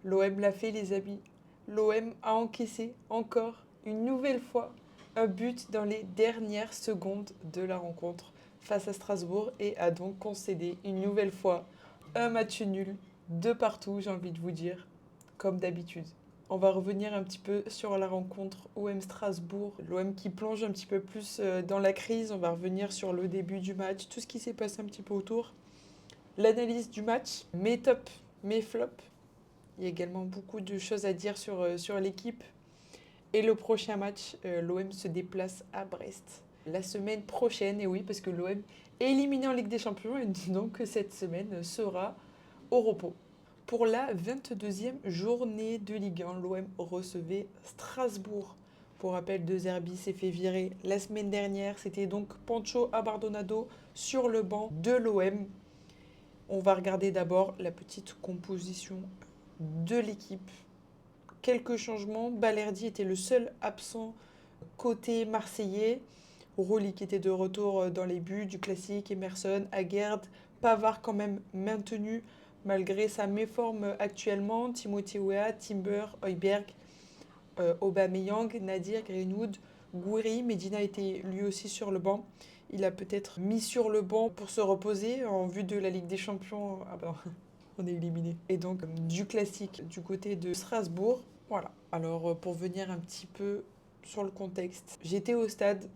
L'OM l'a fait, les amis. L'OM a encaissé encore une nouvelle fois un but dans les dernières secondes de la rencontre face à Strasbourg et a donc concédé une nouvelle fois un match nul de partout, j'ai envie de vous dire, comme d'habitude. On va revenir un petit peu sur la rencontre OM Strasbourg, l'OM qui plonge un petit peu plus dans la crise. On va revenir sur le début du match, tout ce qui s'est passé un petit peu autour, l'analyse du match, mes tops, mes flops. Il y a également beaucoup de choses à dire sur l'équipe. Et le prochain match, l'OM se déplace à Brest la semaine prochaine. Et oui, parce que l'OM est éliminé en Ligue des Champions et donc cette semaine sera au repos. Pour la 22e journée de Ligue 1, l'OM recevait Strasbourg. Pour rappel, De Zerbi s'est fait virer la semaine dernière. C'était donc Pancho Abardonado sur le banc de l'OM. On va regarder d'abord la petite composition de l'équipe. Quelques changements. Balerdi était le seul absent côté marseillais. Roli qui était de retour dans les buts du classique. Emerson, Aguerd, Pavard quand même maintenu malgré sa méforme actuellement. Timothy Weah, Timber, Højbjerg, Aubameyang, Nadir, Greenwood, Gouiri. Medina était lui aussi sur le banc. Il a peut-être mis sur le banc pour se reposer en vue de la Ligue des Champions. Ah ben, on est éliminé. Et donc du classique du côté de Strasbourg. Voilà. Alors pour venir un petit peu sur le contexte, j'étais au stade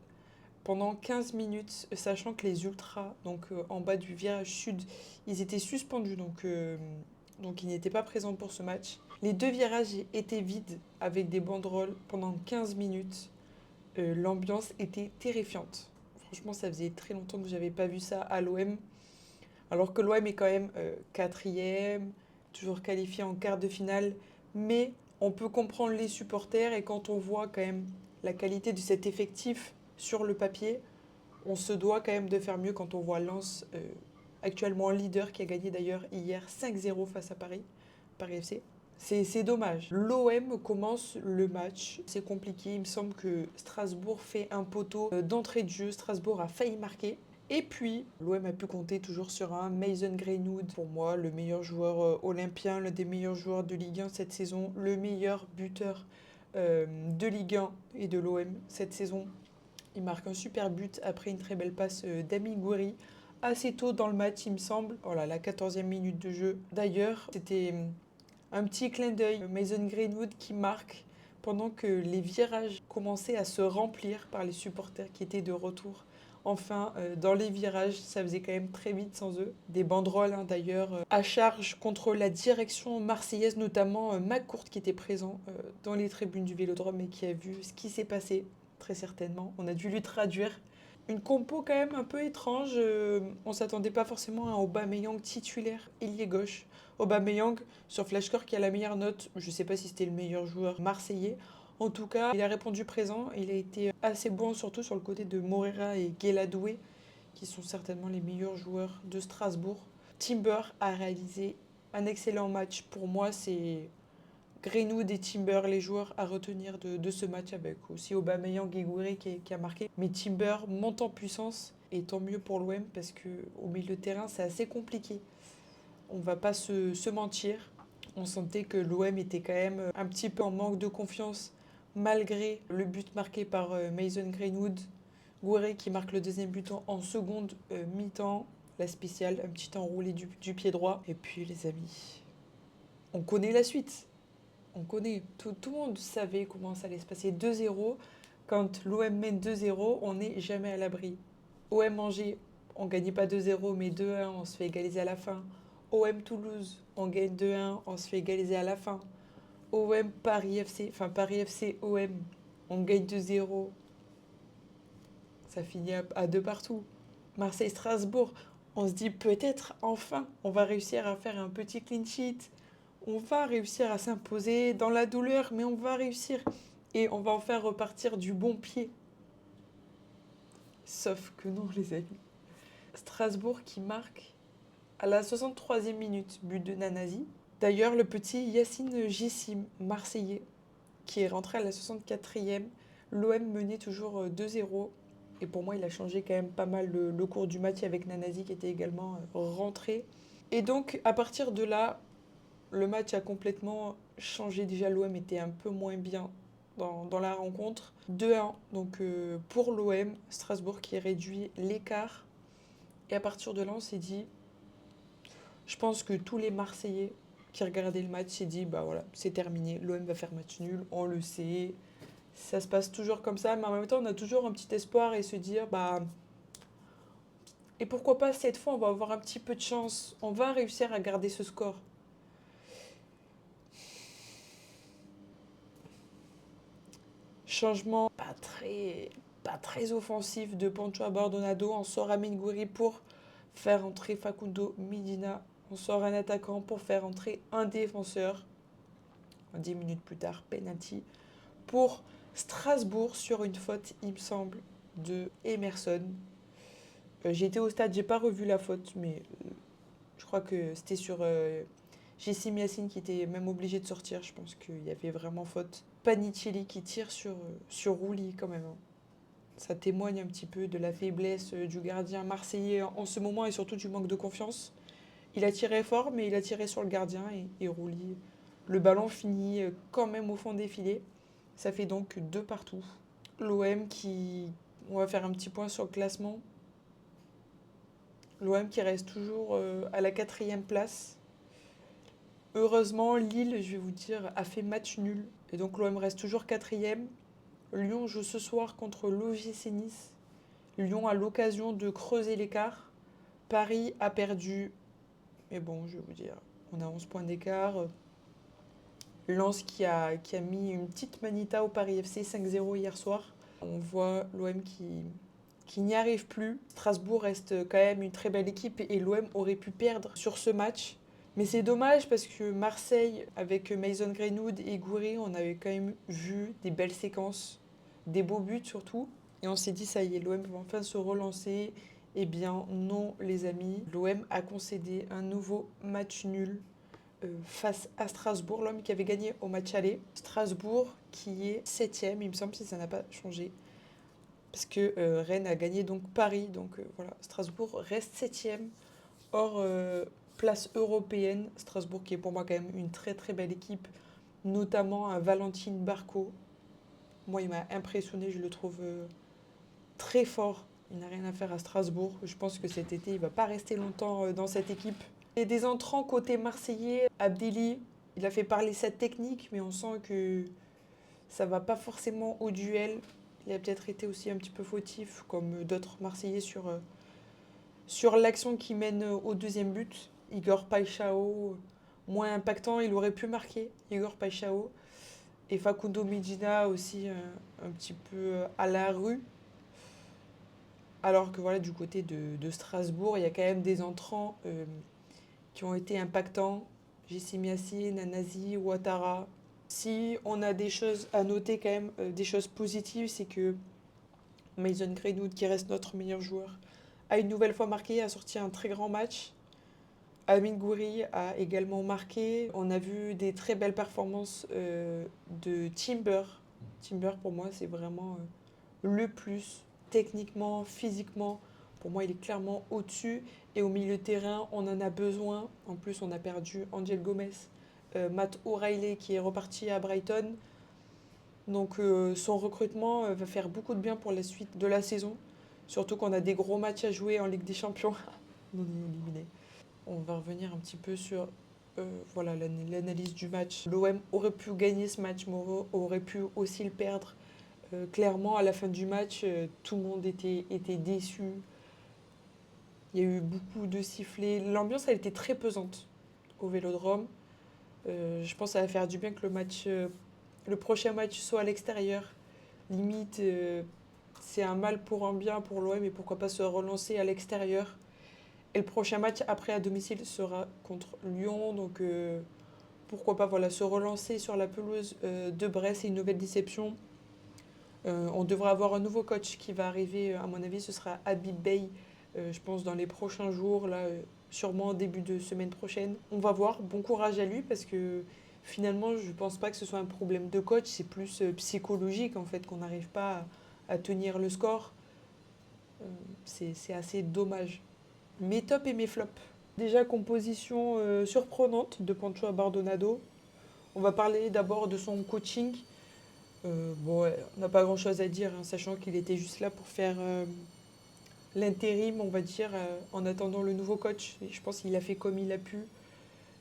pendant 15 minutes, sachant que les ultras, donc en bas du virage sud, ils étaient suspendus, donc ils n'étaient pas présents pour ce match. Les deux virages étaient vides avec des banderoles pendant 15 minutes. L'ambiance était terrifiante. Franchement, ça faisait très longtemps que j'avais pas vu ça à l'OM. Alors que l'OM est quand même quatrième, toujours qualifié en quart de finale. Mais on peut comprendre les supporters et quand on voit quand même la qualité de cet effectif sur le papier, on se doit quand même de faire mieux quand on voit Lens, actuellement leader, qui a gagné d'ailleurs hier 5-0 face à Paris FC. C'est dommage. L'OM commence le match, c'est compliqué. Il me semble que Strasbourg fait un poteau d'entrée de jeu. Strasbourg a failli marquer. Et puis, l'OM a pu compter toujours sur un Mason Greenwood, pour moi, le meilleur joueur olympien, l'un des meilleurs joueurs de Ligue 1 cette saison, le meilleur buteur de Ligue 1 et de l'OM cette saison. Il marque un super but après une très belle passe d'Ami Gouiri assez tôt dans le match, il me semble. Voilà, la 14e minute de jeu. D'ailleurs, c'était un petit clin d'œil. Mason Greenwood qui marque pendant que les virages commençaient à se remplir par les supporters qui étaient de retour. Enfin, dans les virages, ça faisait quand même très vite sans eux. Des banderoles, hein, d'ailleurs, à charge contre la direction marseillaise, notamment McCourt qui était présent dans les tribunes du Vélodrome et qui a vu ce qui s'est passé, très certainement. On a dû lui traduire. Une compo quand même un peu étrange. On s'attendait pas forcément à un Aubameyang titulaire, ailier gauche. Aubameyang sur Flashscore qui a la meilleure note. Je sais pas si c'était le meilleur joueur marseillais. En tout cas, il a répondu présent. Il a été assez bon, surtout sur le côté de Moreira et Guéladoué, qui sont certainement les meilleurs joueurs de Strasbourg. Timber a réalisé un excellent match. Pour moi, c'est Greenwood et Timber, les joueurs à retenir de ce match, avec aussi Aubameyang et Gouiri qui a marqué. Mais Timber monte en puissance et tant mieux pour l'OM parce qu'au milieu de terrain, c'est assez compliqué. On va pas se mentir. On sentait que l'OM était quand même un petit peu en manque de confiance malgré le but marqué par Mason Greenwood. Gouiri qui marque le deuxième but en seconde mi-temps. La spéciale, un petit enroulé du pied droit. Et puis les amis, on connaît la suite. On connaît, tout le monde savait comment ça allait se passer. 2-0, quand l'OM mène 2-0, on n'est jamais à l'abri. OM Angers, on ne gagnait pas 2-0, mais 2-1, on se fait égaliser à la fin. OM Toulouse, on gagne 2-1, on se fait égaliser à la fin. OM Paris FC, enfin Paris FC OM, on gagne 2-0, ça finit à deux partout. Marseille-Strasbourg, on se dit peut-être enfin on va réussir à faire un petit clean sheet. On va réussir à s'imposer dans la douleur, mais on va réussir. Et on va en faire repartir du bon pied. Sauf que non, les amis. Strasbourg qui marque à la 63e minute, but de Nanasi. D'ailleurs, le petit Yacine Gissim, marseillais, qui est rentré à la 64e. L'OM menait toujours 2-0. Et pour moi, il a changé quand même pas mal le cours du match avec Nanasi qui était également rentré. Et donc, à partir de là, le match a complètement changé. Déjà, l'OM était un peu moins bien dans la rencontre. 2-1, donc pour l'OM, Strasbourg qui réduit l'écart. Et à partir de là, on s'est dit, je pense que tous les Marseillais qui regardaient le match s'est dit, bah voilà, c'est terminé, l'OM va faire match nul, on le sait. Ça se passe toujours comme ça, mais en même temps, on a toujours un petit espoir et se dire, bah, et pourquoi pas cette fois, on va avoir un petit peu de chance, on va réussir à garder ce score. Changement pas très offensif de Pancho Abardonado, on sort Amin Gouiri pour faire entrer Facundo Medina, on sort un attaquant pour faire entrer un défenseur. 10 minutes plus tard, penalty pour Strasbourg sur une faute, il me semble, de Emerson. J'ai été au stade, j'ai pas revu la faute, mais je crois que c'était sur Jessim Yassine qui était même obligé de sortir. Je pense qu'il y avait vraiment faute. Panicelli qui tire sur Rouli quand même, hein. Ça témoigne un petit peu de la faiblesse du gardien marseillais en ce moment et surtout du manque de confiance. Il a tiré fort, mais il a tiré sur le gardien et Rouli. Le ballon finit quand même au fond des filets. Ça fait donc 2 partout. L'OM qui... On va faire un petit point sur le classement. L'OM qui reste toujours à la 4e place. Heureusement, Lille, je vais vous dire, a fait match nul. Et donc l'OM reste toujours 4e. Lyon joue ce soir contre l'OGC Nice. Lyon a l'occasion de creuser l'écart. Paris a perdu. Mais bon, je vais vous dire, on a 11 points d'écart. Lens qui a mis une petite manita au Paris FC 5-0 hier soir. On voit l'OM qui n'y arrive plus. Strasbourg reste quand même une très belle équipe et l'OM aurait pu perdre sur ce match. Mais c'est dommage parce que Marseille, avec Mason Greenwood et Gouiri, on avait quand même vu des belles séquences, des beaux buts surtout. Et on s'est dit, ça y est, l'OM va enfin se relancer. Eh bien non, les amis. L'OM a concédé un nouveau match nul face à Strasbourg, l'homme qui avait gagné au match aller. Strasbourg qui est 7e, il me semble, si ça n'a pas changé. Parce que Rennes a gagné donc Paris. Donc voilà, Strasbourg reste 7e. Hors place européenne, Strasbourg qui est pour moi quand même une très très belle équipe. Notamment à Valentine Barco. Moi, il m'a impressionné, je le trouve très fort. Il n'a rien à faire à Strasbourg. Je pense que cet été, il ne va pas rester longtemps dans cette équipe. Et des entrants côté marseillais, Abdelli, il a fait parler sa technique, mais on sent que ça va pas forcément au duel. Il a peut-être été aussi un petit peu fautif, comme d'autres Marseillais sur l'action qui mène au deuxième but. Igor Paixão, moins impactant, il aurait pu marquer, Igor Paixão. Et Facundo Medina aussi un petit peu à la rue. Alors que voilà, du côté de Strasbourg, il y a quand même des entrants qui ont été impactants. Jessim Yassine, Anazi, Ouattara. Si on a des choses à noter quand même, des choses positives, c'est que Mason Greenwood, qui reste notre meilleur joueur, a une nouvelle fois marqué, a sorti un très grand match. Amin Gouiri a également marqué. On a vu des très belles performances de Timber. Timber, pour moi, c'est vraiment le plus, techniquement, physiquement. Pour moi, il est clairement au-dessus. Et au milieu de terrain, on en a besoin. En plus, on a perdu Angel Gomez, Matt O'Reilly qui est reparti à Brighton. Donc son recrutement va faire beaucoup de bien pour la suite de la saison. Surtout qu'on a des gros matchs à jouer en Ligue des Champions. On est éliminé. On va revenir un petit peu sur voilà, l'analyse du match. L'OM aurait pu gagner ce match, mais aurait pu aussi le perdre. Clairement, à la fin du match, tout le monde était déçu. Il y a eu beaucoup de sifflets. L'ambiance a été très pesante au Vélodrome. Je pense que ça va faire du bien que le prochain match soit à l'extérieur. Limite, c'est un mal pour un bien pour l'OM et pourquoi pas se relancer à l'extérieur. Et le prochain match après à domicile sera contre Lyon. Donc pourquoi pas voilà, se relancer sur la pelouse de Brest. C'est une nouvelle déception. On devra avoir un nouveau coach qui va arriver, à mon avis, ce sera Habib Bey, je pense, dans les prochains jours, là, sûrement début de semaine prochaine. On va voir, bon courage à lui, parce que finalement, je ne pense pas que ce soit un problème de coach, c'est plus psychologique, en fait, qu'on n'arrive pas à tenir le score. C'est assez dommage. Mes tops et mes flops. Déjà, composition surprenante de Pancho Abardonado. On va parler d'abord de son coaching. Bon, ouais, on n'a pas grand-chose à dire, hein, sachant qu'il était juste là pour faire l'intérim, on va dire, en attendant le nouveau coach. Et je pense qu'il a fait comme il a pu.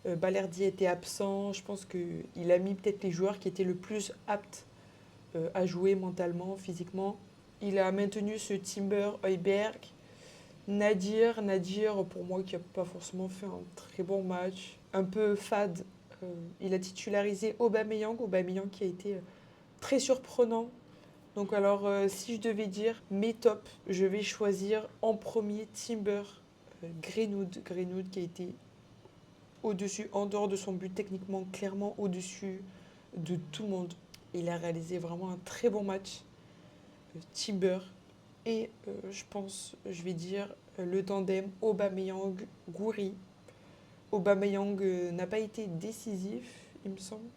Balerdi était absent. Je pense qu'il a mis peut-être les joueurs qui étaient le plus aptes à jouer mentalement, physiquement. Il a maintenu ce Timber, Heuberg, Nadir, pour moi, qui n'a pas forcément fait un très bon match. Un peu fade. Il a titularisé Aubameyang qui a été très surprenant. Donc alors, si je devais dire mes tops, je vais choisir en premier Timber, Greenwood qui a été au-dessus, en dehors de son but, techniquement, clairement au-dessus de tout le monde. Il a réalisé vraiment un très bon match, Timber. Et je pense, je vais dire, le tandem Aubameyang-Gouiri. Aubameyang n'a pas été décisif, il me semble.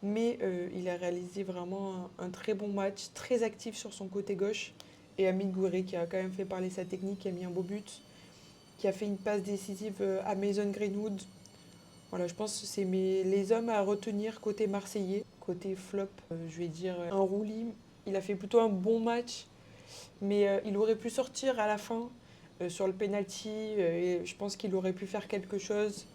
Mais il a réalisé vraiment un très bon match, très actif sur son côté gauche. Et Amine Gouiri qui a quand même fait parler sa technique, qui a mis un beau but, qui a fait une passe décisive à Mason Greenwood. Voilà, je pense que c'est les hommes à retenir côté marseillais. Côté flop, je vais dire un Rouli. Il a fait plutôt un bon match, mais il aurait pu sortir à la fin sur le penalty. Et je pense qu'il aurait pu faire quelque chose.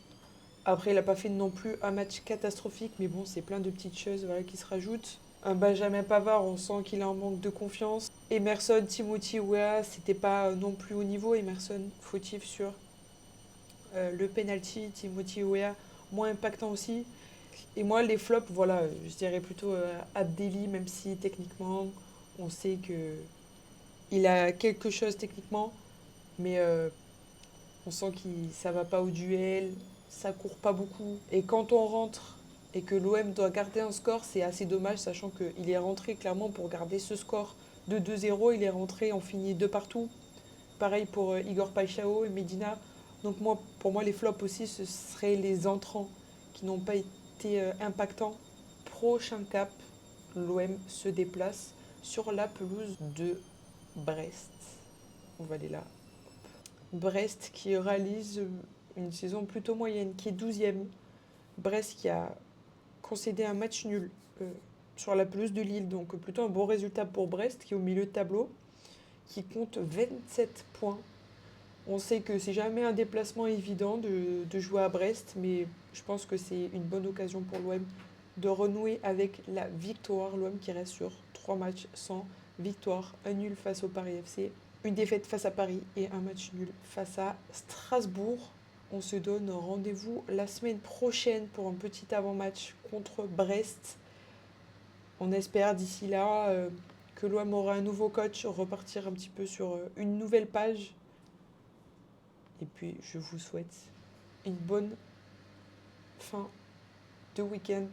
Après, il n'a pas fait non plus un match catastrophique, mais bon, c'est plein de petites choses voilà, qui se rajoutent. Un Benjamin Pavard, on sent qu'il a un manque de confiance. Emerson, Timothy Weah, c'était pas non plus au niveau. Emerson, fautif sur le penalty. Timothy Weah, moins impactant aussi. Et moi, les flops, voilà, je dirais plutôt Abdelli, même si techniquement, on sait que il a quelque chose techniquement, mais on sent que ça va pas au duel, ça court pas beaucoup. Et quand on rentre et que l'OM doit garder un score, c'est assez dommage, sachant qu'il est rentré clairement pour garder ce score de 2-0. Il est rentré, on finit 2 partout. Pareil pour Igor Paixão et Medina. Donc moi, pour moi, les flops aussi, ce seraient les entrants qui n'ont pas été impactants. Prochain cap, l'OM se déplace sur la pelouse de Brest. On va aller là. Brest qui réalise une saison plutôt moyenne, qui est 12e. Brest qui a concédé un match nul sur la pelouse de Lille, donc plutôt un bon résultat pour Brest qui est au milieu de tableau, qui compte 27 points. On sait que c'est jamais un déplacement évident de jouer à Brest, mais je pense que c'est une bonne occasion pour l'OM de renouer avec la victoire. L'OM qui reste sur 3 matchs sans victoire, un nul face au Paris FC, une défaite face à Paris et un match nul face à Strasbourg. On se donne rendez-vous la semaine prochaine pour un petit avant-match contre Brest. On espère d'ici là que l'OM aura un nouveau coach, repartir un petit peu sur une nouvelle page. Et puis je vous souhaite une bonne fin de week-end.